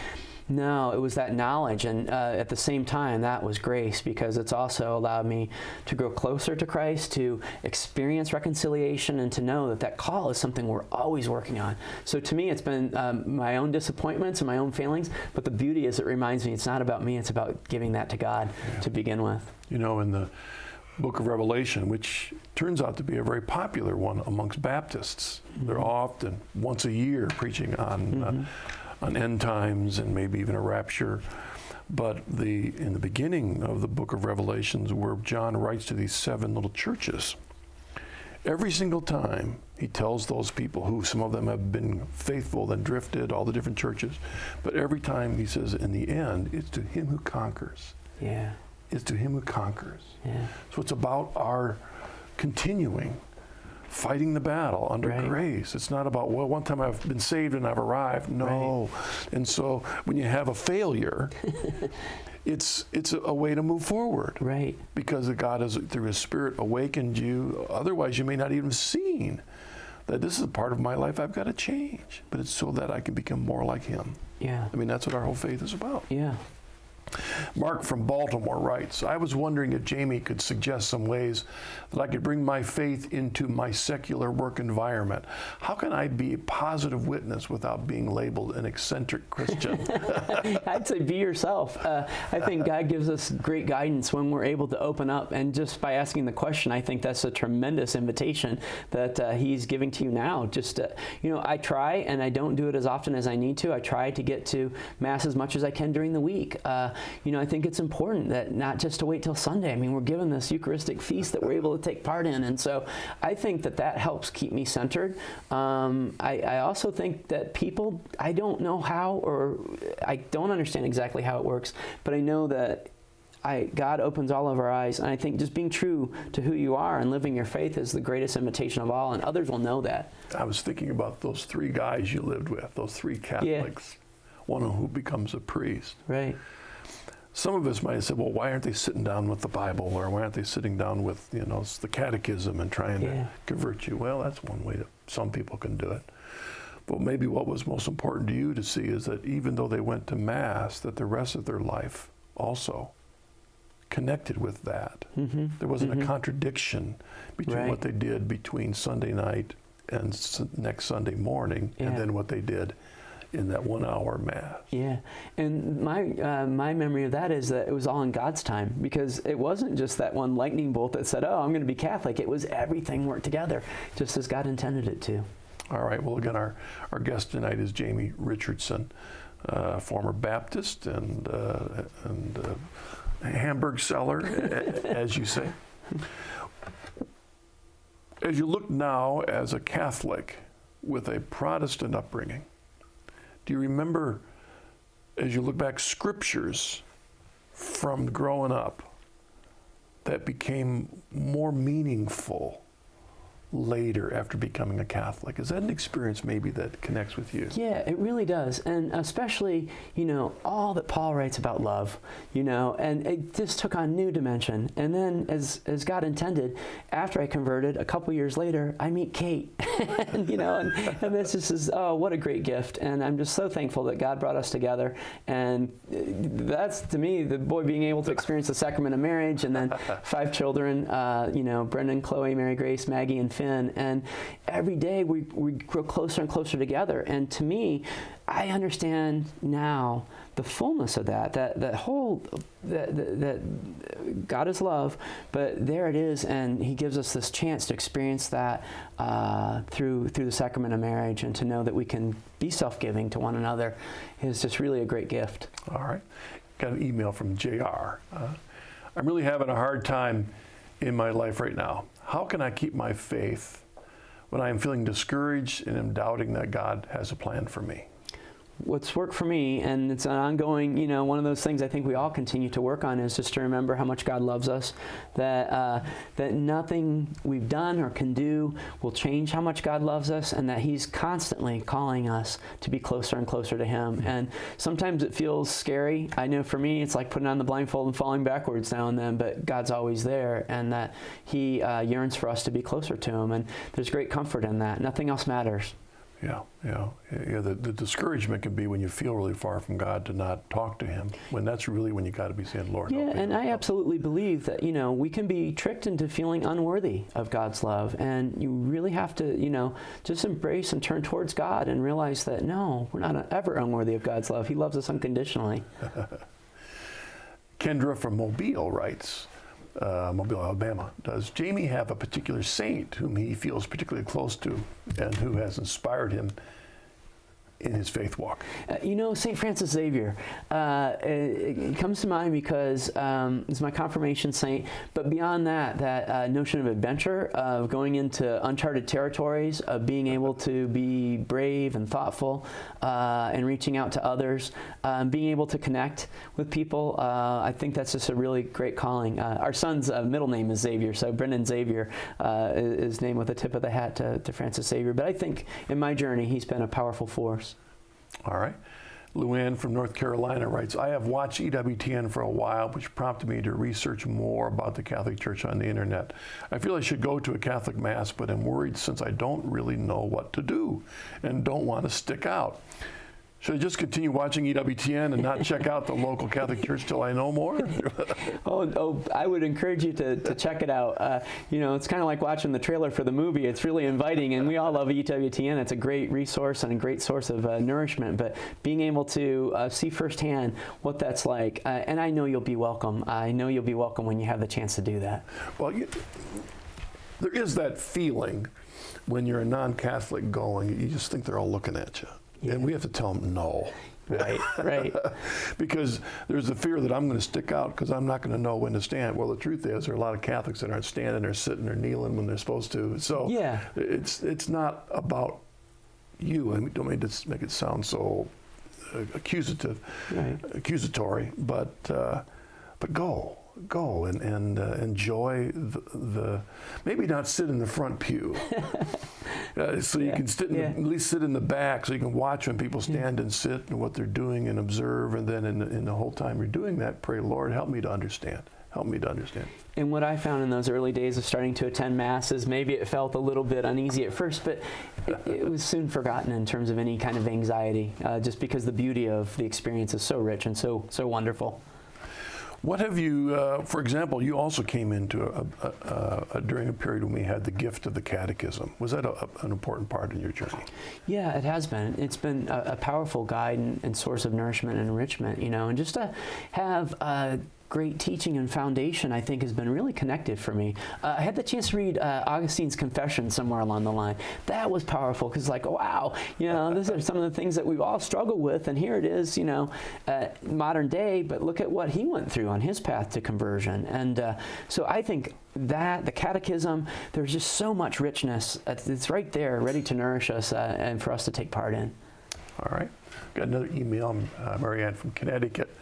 No, it was that knowledge, and at the same time, that was grace, because it's also allowed me to grow closer to Christ, to experience reconciliation, and to know that that call is something we're always working on. So to me, it's been my own disappointments and my own failings, but the beauty is it reminds me it's not about me, it's about giving that to God to begin with. In the book of Revelation, which turns out to be a very popular one amongst Baptists, they're often once a year preaching on end times and maybe even a rapture. But in the beginning of the book of Revelations, where John writes to these 7 little churches, every single time he tells those people, who some of them have been faithful, then drifted, all the different churches, but every time he says, in the end, it's to him who conquers. It's to him who conquers. So it's about our continuing, fighting the battle under grace. It's not about, well, one time I've been saved and I've arrived. No. And so when you have a failure, it's a way to move forward. Right. Because God has, through His Spirit, awakened you. Otherwise, you may not even have seen that this is a part of my life I've got to change. But it's so that I can become more like Him. Yeah. I mean, that's what our whole faith is about. Yeah. Mark from Baltimore writes, I was wondering if Jamie could suggest some ways that I could bring my faith into my secular work environment. How can I be a positive witness without being labeled an eccentric Christian? I'd say be yourself. I think God gives us great guidance when we're able to open up. And just by asking the question, I think that's a tremendous invitation that He's giving to you now. Just, I try, and I don't do it as often as I need to. I try to get to Mass as much as I can during the week. I think it's important that not just to wait till Sunday. I mean, we're given this Eucharistic feast that we're able to take part in. And so I think that helps keep me centered. I also think that people, I don't know how, or I don't understand exactly how it works, but I know that God opens all of our eyes. And I think just being true to who you are and living your faith is the greatest invitation of all. And others will know that. I was thinking about those 3 guys you lived with, those 3 Catholics, one of who becomes a priest. Right. Some of us might have said, well, why aren't they sitting down with the Bible, or why aren't they sitting down with, the Catechism and trying to convert you? Well, that's one way that some people can do it. But maybe what was most important to you to see is that even though they went to Mass, that the rest of their life also connected with that. Mm-hmm. There wasn't a contradiction between what they did between Sunday night and next Sunday morning, and then what they did in that 1-hour Mass. Yeah, and my memory of that is that it was all in God's time, because it wasn't just that one lightning bolt that said, oh, I'm going to be Catholic. It was everything worked together, just as God intended it to. All right, well, again, our guest tonight is Jamie Richardson, former Baptist and Hamburg seller, as you say. As you look now as a Catholic with a Protestant upbringing, do you remember, as you look back, scriptures from growing up that became more meaningful later after becoming a Catholic? Is that an experience maybe that connects with you? Yeah, it really does. And especially, all that Paul writes about love, and it just took on new dimension. And then as God intended, after I converted, a couple years later, I meet Kate, and this just is, oh, what a great gift. And I'm just so thankful that God brought us together. And that's, to me, the boy being able to experience the sacrament of marriage, and then 5 children, Brendan, Chloe, Mary Grace, Maggie, and Finn. And every day we grow closer and closer together. And to me, I understand now the fullness of that God is love, but there it is, and He gives us this chance to experience that through the sacrament of marriage, and to know that we can be self-giving to one another is just really a great gift. All right. Got an email from JR. I'm really having a hard time in my life right now. How can I keep my faith when I am feeling discouraged and am doubting that God has a plan for me? What's worked for me, and it's an ongoing, one of those things I think we all continue to work on, is just to remember how much God loves us, that nothing we've done or can do will change how much God loves us, and that He's constantly calling us to be closer and closer to Him. And sometimes it feels scary. I know for me, it's like putting on the blindfold and falling backwards now and then, but God's always there, and that He yearns for us to be closer to Him, and there's great comfort in that. Nothing else matters. Yeah. The discouragement can be when you feel really far from God to not talk to Him, when that's really when you got to be saying, Lord, help me. And I absolutely believe that, we can be tricked into feeling unworthy of God's love. And you really have to, just embrace and turn towards God and realize that, no, we're not ever unworthy of God's love. He loves us unconditionally. Kendra from Mobile writes, Mobile, Alabama. Does Jamie have a particular saint whom he feels particularly close to and who has inspired him in his faith walk? St. Francis Xavier. It comes to mind because it's my confirmation saint. But beyond that notion of adventure, of going into uncharted territories, of being able to be brave and thoughtful, and reaching out to others, being able to connect with people, I think that's just a really great calling. Our son's middle name is Xavier, so Brendan Xavier is named with a tip of the hat to Francis Xavier. But I think in my journey, he's been a powerful force. All right. Luann from North Carolina writes, I have watched EWTN for a while, which prompted me to research more about the Catholic Church on the internet. I feel I should go to a Catholic Mass, but I'm worried since I don't really know what to do and don't want to stick out. Should I just continue watching EWTN and not check out the local Catholic Church till I know more? I would encourage you to check it out. It's kind of like watching the trailer for the movie. It's really inviting, and we all love EWTN. It's a great resource and a great source of nourishment, but being able to see firsthand what that's like, and I know you'll be welcome. I know you'll be welcome when you have the chance to do that. Well, there is that feeling when you're a non-Catholic going, you just think they're all looking at you. Yeah. And we have to tell them no. Right. Because there's the fear that I'm going to stick out because I'm not going to know when to stand. Well, the truth is there are a lot of Catholics that aren't standing or sitting or kneeling when they're supposed to. So yeah. It's not about you. I mean, don't mean to make it sound so accusatory, but go and enjoy the maybe not sit in the front pew so you can at least sit in the back so you can watch when people stand and sit and what they're doing and observe, and then in the whole time you're doing that, pray, Lord, help me to understand. And what I found in those early days of starting to attend Mass is maybe it felt a little bit uneasy at first, but it was soon forgotten in terms of any kind of anxiety, just because the beauty of the experience is so rich and so wonderful. What have you, for example, you also came into during a period when we had the gift of the Catechism. Was that an important part in your journey? Yeah, it has been. It's been a powerful guide and source of nourishment and enrichment, and just to have great teaching and foundation, I think, has been really connected for me. I had the chance to read Augustine's Confession somewhere along the line. That was powerful because, wow, these are some of the things that we've all struggled with, and here it is, modern day, but look at what he went through on his path to conversion. And so I think that the Catechism, there's just so much richness. It's right there, ready to nourish us and for us to take part in. All right. Got another email, Marianne from Connecticut.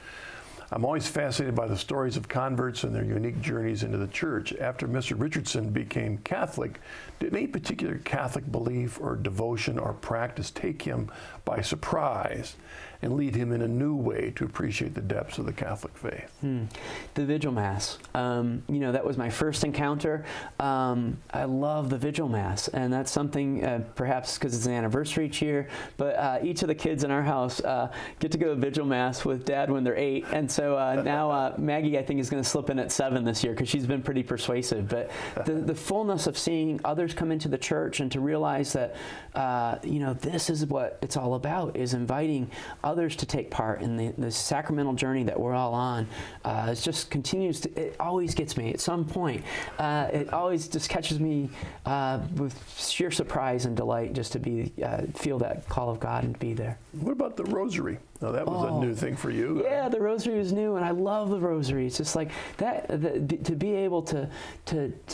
I'm always fascinated by the stories of converts and their unique journeys into the church. After Mr. Richardson became Catholic, did any particular Catholic belief or devotion or practice take him by surprise and lead him in a new way to appreciate the depths of the Catholic faith? The Vigil Mass. That was my first encounter. I love the Vigil Mass, and that's something, perhaps because it's an anniversary each year, but each of the kids in our house get to go to Vigil Mass with Dad when they're 8, and so now Maggie, I think, is going to slip in at 7 this year because she's been pretty persuasive. But the fullness of seeing others come into the church and to realize that, this is what it's all about, is inviting others to take part in the sacramental journey that we're all on. It just continues to, it always gets me at some point. It always just catches me with sheer surprise and delight just to feel that call of God and be there. What about the Rosary? Now, that was a new thing for you. Yeah, the Rosary was new, and I love the Rosary. It's just like that, to be able to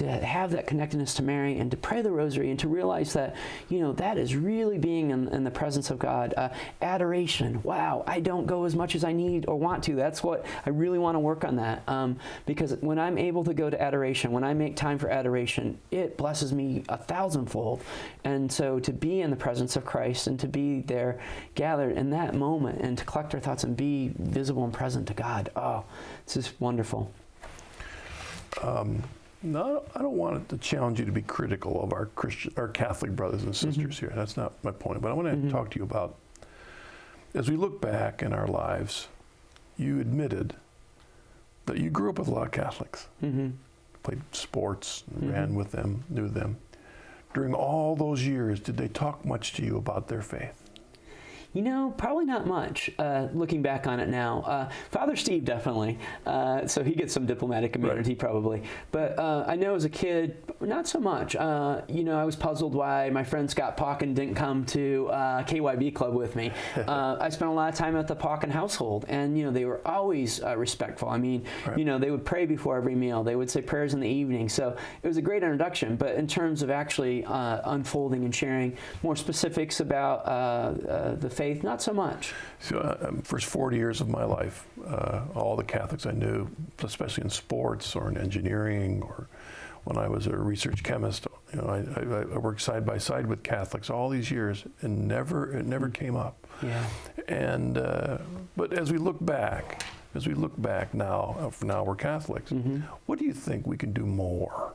have that connectedness to Mary and to pray the Rosary and to realize that, that is really being in the presence of God. Adoration. Wow, I don't go as much as I need or want to. That's what I really want to work on that. Because when I'm able to go to adoration, when I make time for adoration, it blesses me 1,000-fold. And so to be in the presence of Christ and to be there gathered in that moment and to collect our thoughts and be visible and present to God. Oh, it's just wonderful. No, I don't want it to challenge you to be critical of our Catholic brothers and sisters here. That's not my point. But I want to talk to you about, as we look back in our lives, you admitted that you grew up with a lot of Catholics. Played sports, ran with them, knew them. During all those years, did they talk much to you about their faith? Probably not much, looking back on it now. Father Steve, definitely. So he gets some diplomatic immunity, probably. But I know as a kid, Not so much. I was puzzled why my friend Scott Pauken didn't come to KYB Club with me. I spent a lot of time at the Pauken household, and they were always respectful. I mean, right. They would pray before every meal. They would say prayers in the evening. So it was a great introduction. But in terms of actually unfolding and sharing more specifics about the faith, not so much. So, first 40 years of my life, all the Catholics I knew, especially in sports or in engineering, or when I was a research chemist, I worked side by side with Catholics all these years, and it never came up. Yeah. And but as we look back now, now we're Catholics. Mm-hmm. What do you think we can do more?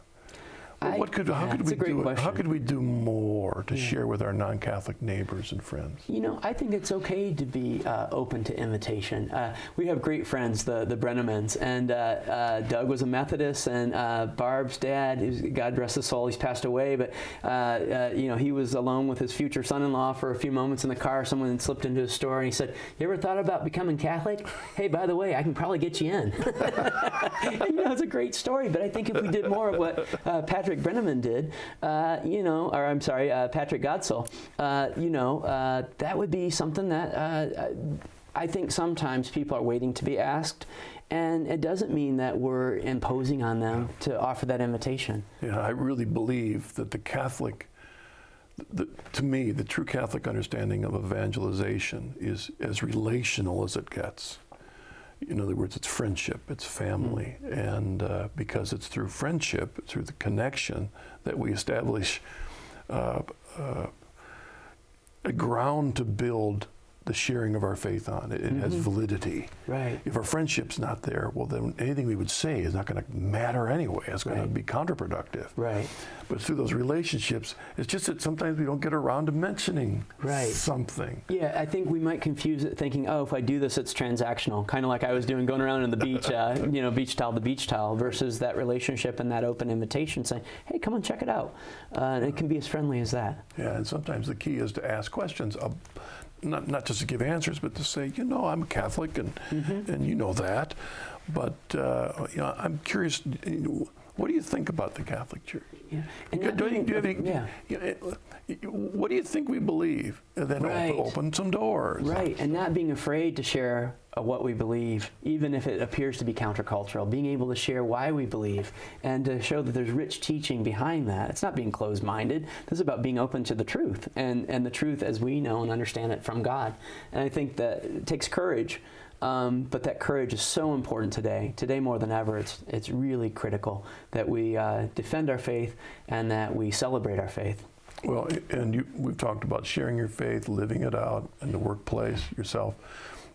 How could we do more to share with our non-Catholic neighbors and friends? I think it's okay to be open to invitation. We have great friends, the Brennemans, and Doug was a Methodist, and Barb's dad, God rest his soul, he's passed away, but he was alone with his future son-in-law for a few moments in the car. Someone slipped into his store, and he said, "You ever thought about becoming Catholic? Hey, by the way, I can probably get you in." And, it's a great story, but I think if we did more of what Patrick Brenneman did, Patrick Godsoul, that would be something that I think sometimes people are waiting to be asked, and it doesn't mean that we're imposing on them to offer that invitation. Yeah, I really believe that to me, the true Catholic understanding of evangelization is as relational as it gets. In other words, it's friendship, it's family, and because it's through friendship, through the connection, that we establish a ground to build the sharing of our faith on. It has validity. Right. If our friendship's not there, well, then anything we would say is not going to matter anyway. It's going to be counterproductive. Right. But through those relationships, it's just that sometimes we don't get around to mentioning something. Yeah, I think we might confuse it thinking, if I do this, it's transactional. Kind of like I was doing, going around in the beach, beach towel to beach towel, versus that relationship and that open invitation saying, hey, come on, check it out. And it can be as friendly as that. Yeah, and sometimes the key is to ask questions. Not just to give answers, but to say, I'm a Catholic, and you know that, but I'm curious. What do you think about the Catholic Church? Yeah. What do you think we believe? And then open some doors. Right, and not being afraid to share what we believe, even if it appears to be countercultural. Being able to share why we believe and to show that there's rich teaching behind that. It's not being closed-minded. This is about being open to the truth, and the truth as we know and understand it from God. And I think that it takes courage. But that courage is so important today. Today more than ever, it's really critical that we defend our faith and that we celebrate our faith. Well, and we've talked about sharing your faith, living it out in the workplace, yourself.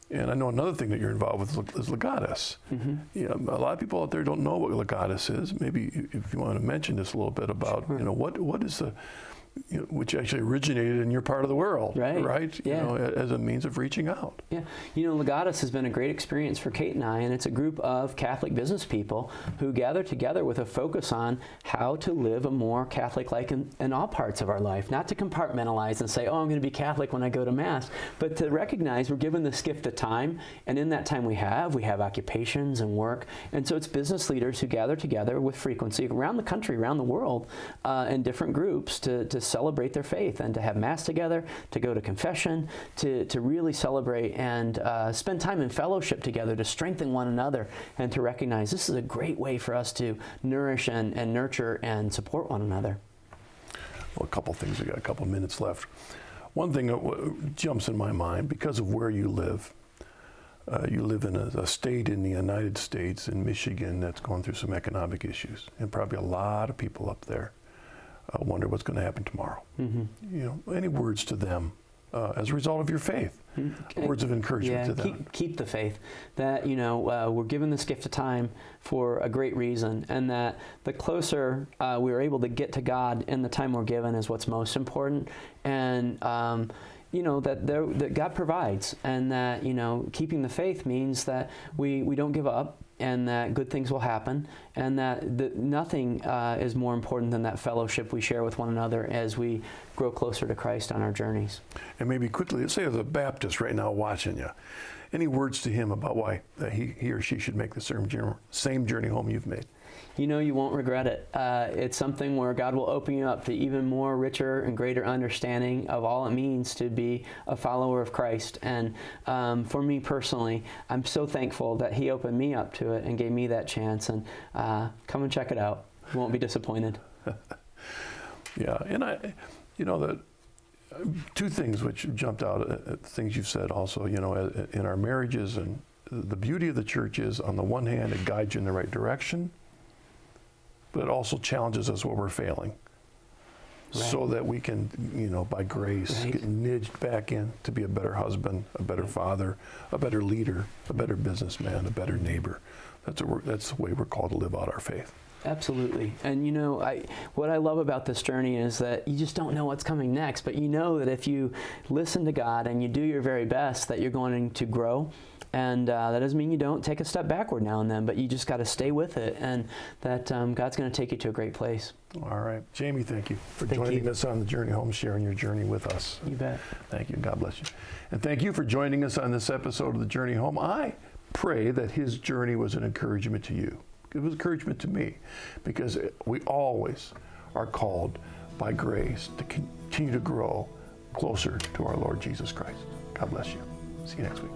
And I know another thing that you're involved with is Legatus. Mm-hmm. A lot of people out there don't know what Legatus is. Maybe if you want to mention this a little bit about, what is the... which actually originated in your part of the world, right? Yeah. As a means of reaching out. Yeah. Legatus has been a great experience for Kate and I, and it's a group of Catholic business people who gather together with a focus on how to live a more Catholic-like in all parts of our life. Not to compartmentalize and say, I'm going to be Catholic when I go to Mass, but to recognize we're given this gift of time, and in that time we have occupations and work, and so it's business leaders who gather together with frequency around the country, around the world, in different groups to celebrate their faith and to have Mass together, to go to confession, to really celebrate and spend time in fellowship together to strengthen one another and to recognize this is a great way for us to nourish and nurture and support one another. Well, a couple things. We got a couple minutes left. One thing that jumps in my mind, because of where you live in a state in the United States, in Michigan, that's going through some economic issues, and probably a lot of people up there wonder what's going to happen tomorrow. Mm-hmm. Any words to them as a result of your faith? Words of encouragement to them. Keep the faith. That we're given this gift of time for a great reason, and that the closer we're able to get to God in the time we're given is what's most important. And that God provides, and that keeping the faith means that we don't give up, and that good things will happen, and that nothing is more important than that fellowship we share with one another as we grow closer to Christ on our journeys. And maybe quickly, let's say there's a Baptist right now watching you. Any words to him about why he or she should make the same journey home you've made? you know you won't regret it. It's something where God will open you up to even more richer and greater understanding of all it means to be a follower of Christ. And for me personally, I'm so thankful that He opened me up to it and gave me that chance. And come and check it out. You won't be disappointed. Yeah, and that two things which jumped out at things you've said also, in our marriages, and the beauty of the church is, on the one hand, it guides you in the right direction, but it also challenges us where we're failing. Right. So that we can, by grace, get nudged back in to be a better husband, a better father, a better leader, a better businessman, a better neighbor. That's the way we're called to live out our faith. Absolutely. And what I love about this journey is that you just don't know what's coming next, but you know that if you listen to God and you do your very best, that you're going to grow. And that doesn't mean you don't take a step backward now and then, but you just got to stay with it, and that God's going to take you to a great place. All right. Jamie, thank you for joining us on the Journey Home, sharing your journey with us. You bet. Thank you. God bless you. And thank you for joining us on this episode of the Journey Home. I pray that his journey was an encouragement to you. It was encouragement to me, because we always are called by grace to continue to grow closer to our Lord Jesus Christ. God bless you. See you next week.